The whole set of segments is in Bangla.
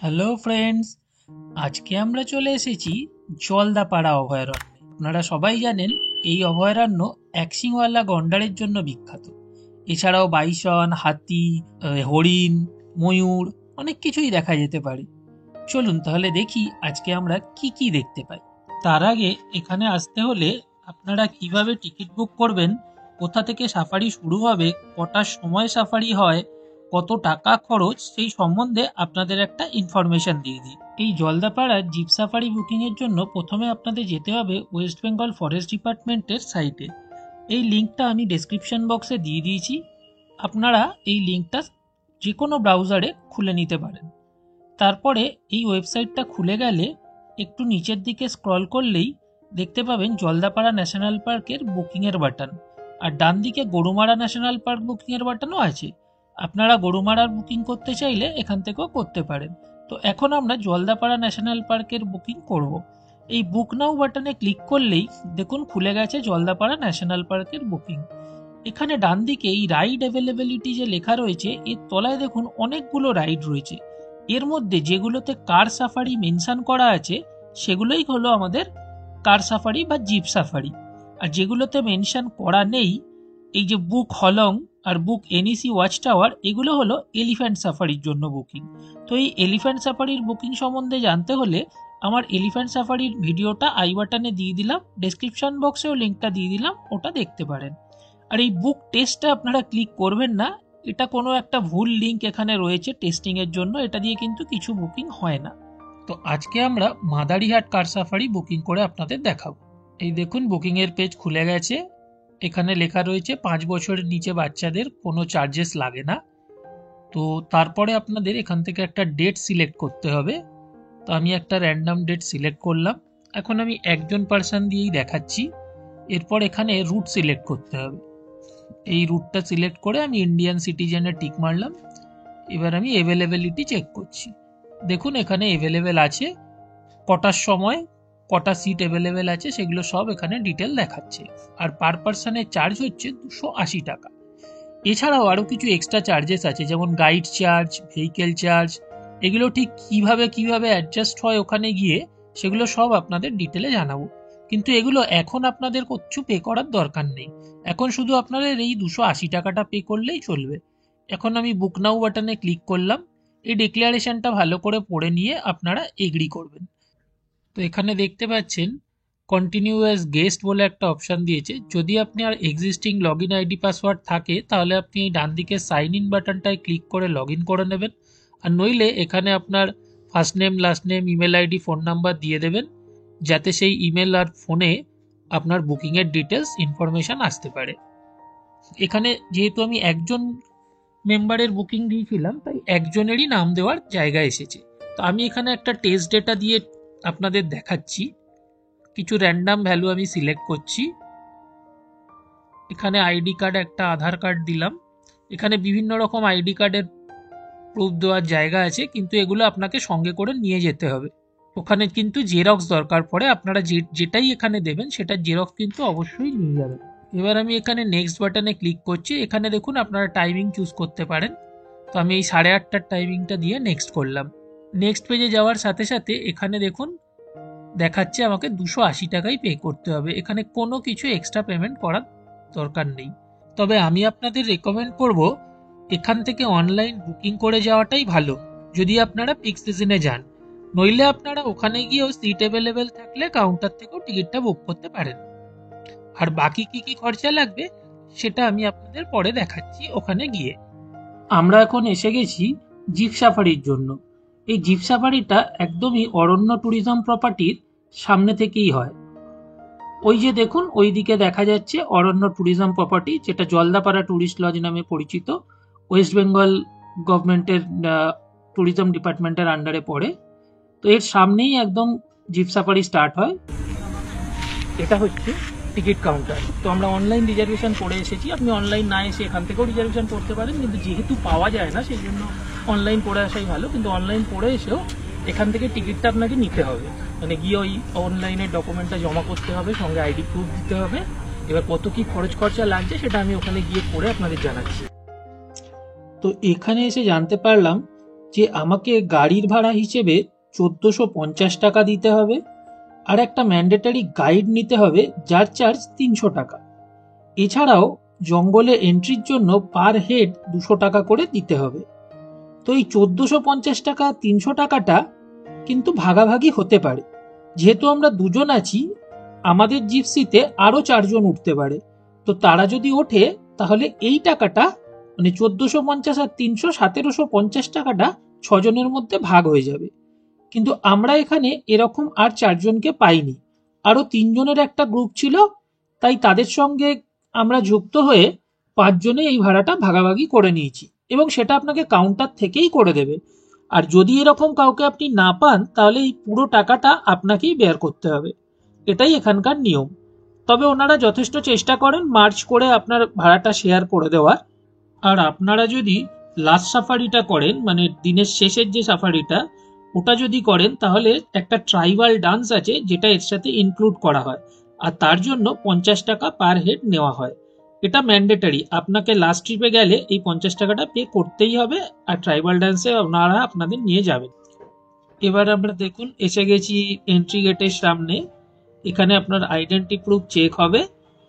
হ্যালো ফ্রেন্ডস, আজকে আমরা চলে এসেছি জলদাপাড়া অভয়ারণ্যে। আপনারা সবাই জানেন এই অভয়ারণ্য অ্যাকশিংওয়ালা গন্ডারের জন্য বিখ্যাত। এছাড়াও বাইসন, হাতি, হরিণ, ময়ূর অনেক কিছুই দেখা যেতে পারে। চলুন তাহলে দেখি আজকে আমরা কি কি দেখতে পাই। তার আগে এখানে আসতে হলে আপনারা কিভাবে টিকিট বুক করবেন, কোথা থেকে সাফারি শুরু হবে, কটার সময় সাফারি হয়, কত টাকা খরচ, সেই সম্বন্ধে আপনাদের একটা ইনফরমেশন দিয়ে দিই। এই জলদাপাড়ার জিপ সাফারি বুকিংয়ের জন্য প্রথমে আপনাদের যেতে হবে ওয়েস্ট বেঙ্গল ফরেস্ট ডিপার্টমেন্টের সাইটে। এই লিঙ্কটা আমি ডেসক্রিপশন বক্সে দিয়ে দিয়েছি। আপনারা এই লিঙ্কটা যে কোনো ব্রাউজারে খুলে নিতে পারেন। তারপরে এই ওয়েবসাইটটা খুলে গেলে একটু নিচের দিকে স্ক্রল করলেই দেখতে পাবেন জলদাপাড়া ন্যাশনাল পার্কের বুকিংয়ের বাটন, আর ডান দিকে গরুমারা ন্যাশনাল পার্ক বুকিংয়ের বাটনও আছে। আপনারা গরুমারার বুকিং করতে চাইলে এখান থেকেও করতে পারেন। তো এখন আমরা জলদাপাড়া ন্যাশনাল পার্কের বুকিং করব। এই বুক নাও বাটনে ক্লিক করলেই দেখুন খুলে গেছে জলদাপাড়া ন্যাশনাল পার্কের বুকিং। এখানে ডান দিকে এই রাইড অ্যাভেলেবিলিটি যে লেখা রয়েছে, এর তলায় দেখুন অনেকগুলো রাইড রয়েছে। এর মধ্যে যেগুলোতে কার সাফারি মেনশন করা আছে সেগুলোই হলো আমাদের কার সাফারি বা জিপ সাফারি। আর যেগুলোতে মেনশন করা নেই, এই যে বুক হলং আর বুক এনইসি ওয়াচ টাওয়ার, এগুলো হলো এলিফ্যান্ট সাফারির জন্য বুকিং। তো এই এলিফ্যান্ট সাফারির বুকিং সম্বন্ধে জানতে হলে আমার এলিফ্যান্ট সাফারির ভিডিওটা আই বাটনে দিয়ে দিলাম, ডেসক্রিপশন বক্সেও লিঙ্কটা দিয়ে দিলাম, ওটা দেখতে পারেন। আর এই বুক টেস্টটা আপনারা ক্লিক করবেন না, এটা কোনো একটা ভুল লিঙ্ক এখানে রয়েছে টেস্টিং এর জন্য, এটা দিয়ে কিন্তু কিছু বুকিং হয় না। তো আজকে আমরা মাদারিহাট কার সাফারি বুকিং করে আপনাদের দেখাবো। এই দেখুন বুকিং এর পেজ খুলে গেছে। এখানে লেখা রয়েছে 5 বছরের নিচে বাচ্চাদের কোনো চার্জেস লাগে না। তো তারপরে আপনাদের এখান থেকে একটা ডেট সিলেক্ট করতে হবে। তো আমি একটা র্যান্ডম ডেট সিলেক্ট করলাম। এখন আমি একজন পার্সন দিয়েই দেখাচ্ছি। এরপর এখানে রুট সিলেক্ট করতে হবে। এই রুটটা সিলেক্ট করে আমি ইন্ডিয়ান সিটিজেনে টিক মারলাম। এবার আমি অ্যাভেলেবিলিটি চেক করছি। দেখুন এখানে অ্যাভেলেবেল আছে, কটার সময় কটা সিট অ্যাভেলেবেল আছে সেগুলো সব এখানে ডিটেল দেখাচ্ছে। আর পার পার্সনের চার্জ হচ্ছে 280 টাকা। এছাড়াও আরও কিছু এক্সট্রা চার্জেস আছে, যেমন গাইড চার্জ, ভেহিকেল চার্জ। এগুলো ঠিক কিভাবে অ্যাডজাস্ট হয় ওখানে গিয়ে সেগুলো সব আপনাদের ডিটেলে জানাবো। কিন্তু এগুলো এখন আপনাদের কিছু পে করার দরকার নেই। এখন শুধু আপনাদের এই 280 টাকাটা পে করলেই চলবে। এখন আমি বুক নাও বাটনে ক্লিক করলাম। এই ডিক্লারেশনটা ভালো করে পড়ে নিয়ে আপনারা এগ্রি করবেন। তো এখানে দেখতে পাচ্ছেন কন্টিনিউ অ্যাজ গেস্ট বলে একটা অপশান দিয়েছে। যদি আপনি আর existing log in ID password থাকে তাহলে আপনি এই ডান দিকে সাইন ইন বাটনটায় ক্লিক করে লগ ইন করে নেবেন। আর নইলে এখানে আপনার first name, last name, email ID, phone number দিয়ে দেবেন, যাতে সেই ইমেল আর ফোনে আপনার বুকিংয়ের ডিটেলস ইনফরমেশান আসতে পারে। এখানে যেহেতু আমি একজন মেম্বারের বুকিং দিয়েছিলাম, তাই একজনেরই নাম দেওয়ার জায়গা এসেছে। তো আমি এখানে একটা টেস্ট ডেটা দিয়ে আপনাদের দেখাচ্ছি। কিছু র্যান্ডাম ভ্যালু আমি সিলেক্ট করছি। এখানে আইডি কার্ড, একটা আধার কার্ড দিলাম। এখানে বিভিন্ন রকম আইডি কার্ডের প্রুফ দেওয়ার জায়গা আছে, কিন্তু এগুলো আপনাকে সঙ্গে করে নিয়ে যেতে হবে। ওখানে কিন্তু জেরক্স দরকার পড়ে, আপনারা যেটাই এখানে দেবেন সেটার জেরক্স কিন্তু অবশ্যই নিয়ে যাবেন। এবার আমি এখানে নেক্সট বাটনে ক্লিক করছি। এখানে দেখুন আপনারা টাইমিং চুজ করতে পারেন। তো আমি এই 8:30টার টাইমিংটা দিয়ে নেক্সট করলাম। নেক্সট পেজে যাওয়ার সাথে সাথে এখানে দেখুন দেখাচ্ছে আমাকে 280 টাকাই পে করতে হবে। এখানে কোনো কিছু এক্সট্রা পেমেন্ট করার দরকার নেই। তবে আমি আপনাদের রেকমেন্ড করব এখান থেকে অনলাইন বুকিং করে যাওয়াটাই ভালো, যদি আপনারা পিক সিজনে যান। নইলে আপনারা ওখানে গিয়েও সিট অ্যাভেলেবেল থাকলে কাউন্টার থেকেও টিকিটটা বুক করতে পারেন। আর বাকি কি কি খরচা লাগবে সেটা আমি আপনাদের পরে দেখাচ্ছি ওখানে গিয়ে। আমরা এখন এসে গেছি জিপ সাফারির জন্য। এই জিপ সাফারিটা একদমই অরণ্য ট্যুরিজম প্রপার্টির সামনে থেকেই হয়। ওই যে দেখুন ওই দিকে দেখা যাচ্ছে অরণ্য ট্যুরিজম প্রপার্টি, যেটা জলদাপাড়া ট্যুরিস্ট লজ নামে পরিচিত। ওয়েস্ট বেঙ্গল গভর্নমেন্টের ট্যুরিজম ডিপার্টমেন্টের আন্ডারে পড়ে। তো এর সামনেই একদম জিপ সাফারি স্টার্ট হয়। এটা হচ্ছে টিকিট কাউন্টার। তো আমরা অনলাইন রিজার্ভেশন করে এসেছি। আপনি অনলাইন না এসে এখান থেকেও রিজার্ভেশন করতে পারেন, কিন্তু যেহেতু পাওয়া যায় না সেই জন্য অনলাইন করে আসাই ভালো। কিন্তু অনলাইন করে এসেও এখান থেকে টিকিটটা আপনাকে নিতে হবে, মানে গিয়ে ওই অনলাইনের ডকুমেন্টটা জমা করতে হবে, সঙ্গে আইডি প্রুফ দিতে হবে। এবার কত কি খরচ খরচা লাগছে সেটা আমি ওখানে গিয়ে করে আপনাদের জানাচ্ছি। তো এখানে এসে জানতে পারলাম যে আমাকে গাড়ির ভাড়া হিসেবে 1450 টাকা দিতে হবে, আর একটা ম্যান্ডেটারি গাইড নিতে হবে যার চার্জ 300 টাকা। এছাড়াও জঙ্গলে এন্ট্রির জন্য পার হেড 200 টাকা করে দিতে হবে। তো এই 1450 টাকা 300 টাকাটা কিন্তু ভাগাভাগি হতে পারে। যেহেতু আমরা দুজন আছি, আমাদের জিপসিতে আরো 4জন উঠতে পারে। তো তারা যদি ওঠে তাহলে এই টাকাটা মানে 1450 আর 300 1750 টাকাটা 6জনের মধ্যে ভাগ হয়ে যাবে। কিন্তু আমরা এখানে এরকম আর 4জনকে পাইনি, আরো 3জনের একটা গ্রুপ ছিল, তাই তাদের সঙ্গে আমরা যুক্ত হয়ে 5জনে এই ভাড়াটা ভাগাভাগি করে নিয়েছি, এবং সেটা আপনাকে কাউন্টার থেকেই করে দেবে। আর যদি এরকম কাউকে আপনি না পান তাহলে এই পুরো টাকাটা আপনাকেই বেয়ার করতে হবে। এটাই এখানকার নিয়ম। তবে ওনারা যথেষ্ট চেষ্টা করেন মার্চ করে আপনার ভাড়াটা শেয়ার করে দেওয়ার। আর আপনারা যদি লাস্ট সাফারিটা করেন, মানে দিনের শেষের যে সাফারিটা, ওটা যদি করেন তাহলে একটা ট্রাইবাল ডান্স আছে যেটা এর সাথে ইনক্লুড করা হয়, আর তার জন্য 50 টাকা পার হেড নেওয়া হয়। এটা ম্যান্ডেটারি, আপনাকে লাস্ট ট্রিপে গেলে এই 50 টাকাটা পে করতেই হবে, আর ট্রাইবাল ডান্সে ওনারা আপনাদের নিয়ে যাবেন। এবার আমরা দেখুন এসে গেছি এন্ট্রি গেটের সামনে। এখানে আপনার আইডেন্টি প্রুফ চেক হবে,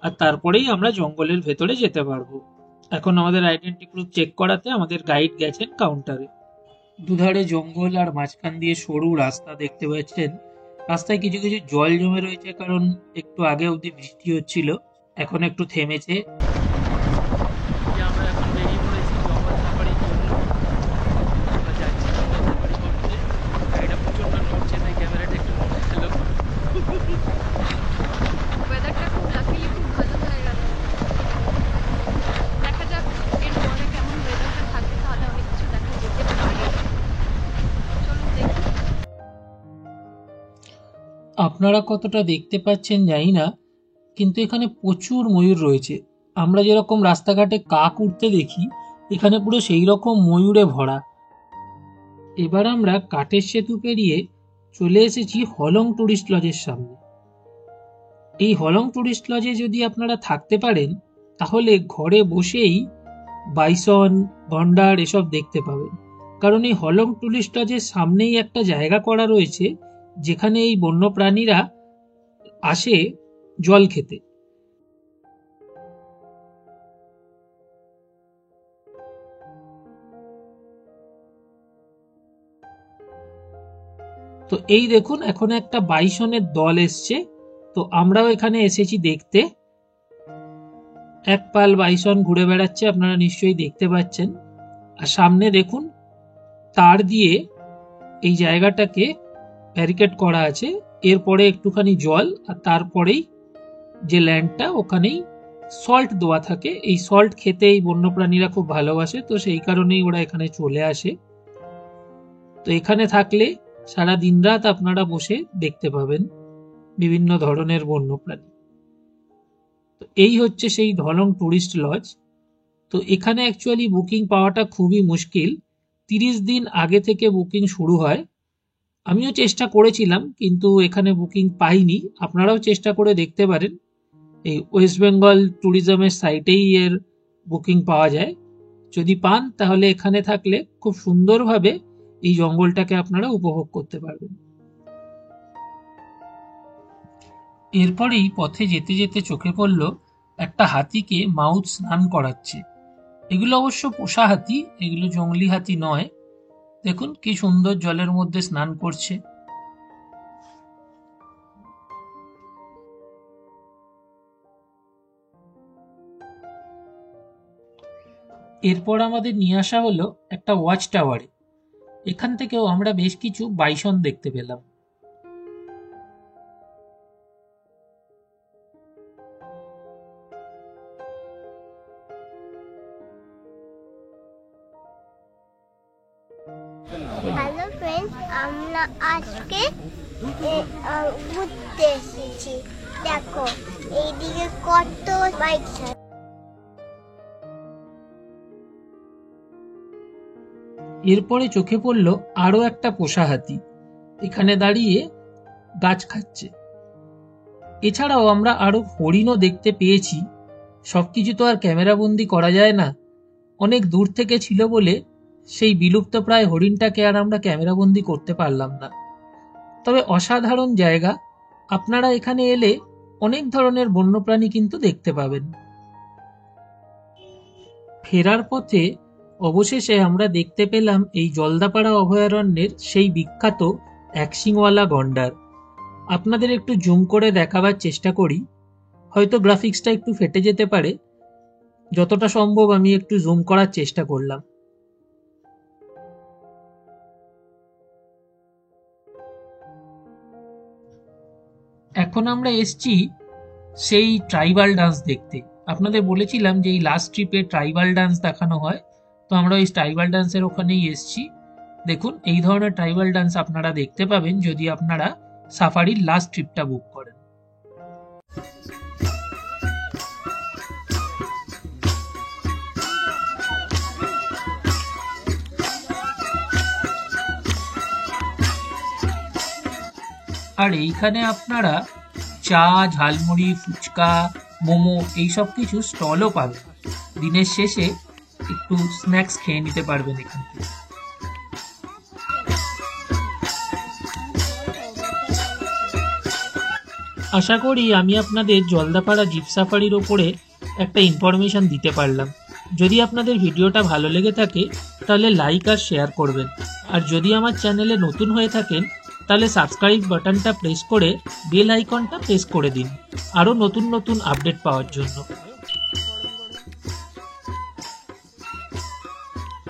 আর তারপরেই আমরা জঙ্গলের ভেতরে যেতে পারবো। এখন আমাদের আইডেন্টি প্রুফ চেক করাতে আমাদের গাইড গেছেন কাউন্টারে। দুধারে জঙ্গল আর মাঝখান দিয়ে সরু রাস্তা দেখতে পাচ্ছেন। রাস্তায় কিছু কিছু জল জমে রয়েছে, কারণ একটু আগে অবধি বৃষ্টি হচ্ছিল, এখন একটু থেমেছে। আমরা এখন বেরিয়ে পড়েছি জঙ্গল সাফারির জন্য। আমরা যাচ্ছি জঙ্গল সাফারি করতে। গাড়িটা প্রচন্ড নড়ছে, তাই ক্যামেরাটা একটু নড়ে গেল। ওয়েদারটা খুব লাকিলি খুব ভালো জায়গা। দেখা যাক এরপরে কেমন ওয়েদারটা থাকবে, তাহলে অনেক কিছু দেখা যেতে পারে। চলুন দেখি। আপনারা কতটা দেখতে পাচ্ছেন জানি না, কিন্তু এখানে প্রচুর ময়ূর রয়েছে। আমরা যেরকম রাস্তাঘাটে কাক উঠতে দেখি, এখানে পুরো সেই রকম ময়ূরে ভরা। এবার আমরা কাঠের সেতু পেরিয়ে চলে এসেছি হলং টুরিস্ট লজের সামনে। এই হলং টুরিস্ট লজে যদি আপনারা থাকতে পারেন তাহলে ঘরে বসেই বাইসন, গন্ডার এসব দেখতে পাবেন। কারণ এই হলং টুরিস্ট লজের সামনেই একটা জায়গা করা রয়েছে যেখানে এই বন্য প্রাণীরা আসে জল খেতে। তো এই দেখুন এখন একটা বাইসনের দল এসছে, তো আমরাও এখানে এসেছি দেখতে। এক পাল বাইসন ঘুরে বেড়াচ্ছে, আপনারা নিশ্চয়ই দেখতে পাচ্ছেন। আর সামনে দেখুন তার দিয়ে এই জায়গাটাকে ব্যারিকেড করা আছে। এরপরে একটুখানি জল, আর তারপরেই যে ল্যান্ডটা ওখানেই সল্ট দেওয়া থাকে। এই সল্ট খেতে এই বন্যপ্রাণীরা খুব ভালোবাসে, তো সেই কারণেই ওরা এখানে চলে আসে। তো এখানে থাকলে সারা দিন রাত আপনারা বসে দেখতে পাবেন বিভিন্ন ধরনের বন্যপ্রাণী। তো এই হচ্ছে সেই হলং টুরিস্ট লজ। তো এখানে অ্যাকচুয়ালি বুকিং পাওয়াটা খুবই মুশকিল। 30 দিন আগে থেকে বুকিং শুরু হয়। আমিও চেষ্টা করেছিলাম কিন্তু এখানে বুকিং পাইনি। আপনারাও চেষ্টা করে দেখতে পারেন, এই ওয়েস্ট বেঙ্গল ট্যুরিজমের সাইটেই এর বুকিং পাওয়া যায়। যদি পান তাহলে এখানে থাকলে খুব সুন্দরভাবে এই জঙ্গলটাকে আপনারা উপভোগ করতে পারবেন। এরপরেই পথে যেতে যেতে চোখে পড়ল একটা হাতিকে মাউথ স্নান করাচ্ছে। এগুলো অবশ্য পোষা হাতি, এগুলো জঙ্গলি হাতি নয়। দেখুন কি সুন্দর জলের মধ্যে স্নান করছে। এরপর আমাদের নিয়ে আসা হলো একটা ওয়াচ টাওয়ারে। এখান থেকেও আমরা বেশ কিছু বাইসন দেখতে পেলাম। হ্যালো ফ্রেন্ডস, আমরা আজকে ঘুরতে এসেছি। দেখো এইদিকে কত বাইক। এরপরে চোখে পড়ল আরো একটা পোষা হাতি, এখানে দাঁড়িয়ে গাছ খাচ্ছে। এছাড়াও আমরা আরো হরিণও দেখতে পেয়েছি। সবকিছু তো আর ক্যামেরা বন্দি করা যায় না, অনেক দূর থেকে ছিল বলে সেই বিলুপ্তপ্রায় হরিণটাকে আর আমরা ক্যামেরাবন্দি করতে পারলাম না। তবে অসাধারণ জায়গা, আপনারা এখানে এলে অনেক ধরনের বন্যপ্রাণী কিন্তু দেখতে পাবেন। ফেরার পথে অবশেষে আমরা দেখতে পেলাম এই জলদাপাড়া অভয়ারণ্যের সেই বিখ্যাত একশিংওয়ালা গন্ডার। আপনাদের একটু জুম করে দেখাবার চেষ্টা করি, হয়তো গ্রাফিক্সটা একটু ফেটে যেতে পারে, যতটা সম্ভব আমি একটু জুম করার চেষ্টা করলাম। এখন আমরা এসছি সেই ট্রাইবাল ডান্স দেখতে। আপনাদের বলেছিলাম যে এই লাস্ট ট্রিপে ট্রাইবাল ডান্স দেখানো হয়, তো আমরা ওই ট্রাইবাল ডান্সের ওখানেই এসছি। দেখুন, এই ধরনের ট্রাইবাল ডান্স আপনারা দেখতে পাবেন যদি আপনারা সাফারির লাস্ট ট্রিপটা বুক করেন। আর এইখানে আপনারা চা, ঝালমুড়ি, ফুচকা, মোমো এইসব কিছু স্টলও পাবেন। দিনের শেষে একটু স্ন্যাক্স খেয়ে নিতে পারবেন এখান থেকে। আশা করি আমি আপনাদের জলদাপাড়া জিপ সাফারির ওপরে একটা ইনফরমেশন দিতে পারলাম। যদি আপনাদের ভিডিওটা ভালো লেগে থাকে তাহলে লাইক আর শেয়ার করবেন। আর যদি আমার চ্যানেলে নতুন হয়ে থাকেন তাহলে সাবস্ক্রাইব বাটনটা প্রেস করে বেল আইকনটা প্রেস করে দিন আরও নতুন নতুন আপডেট পাওয়ার জন্য।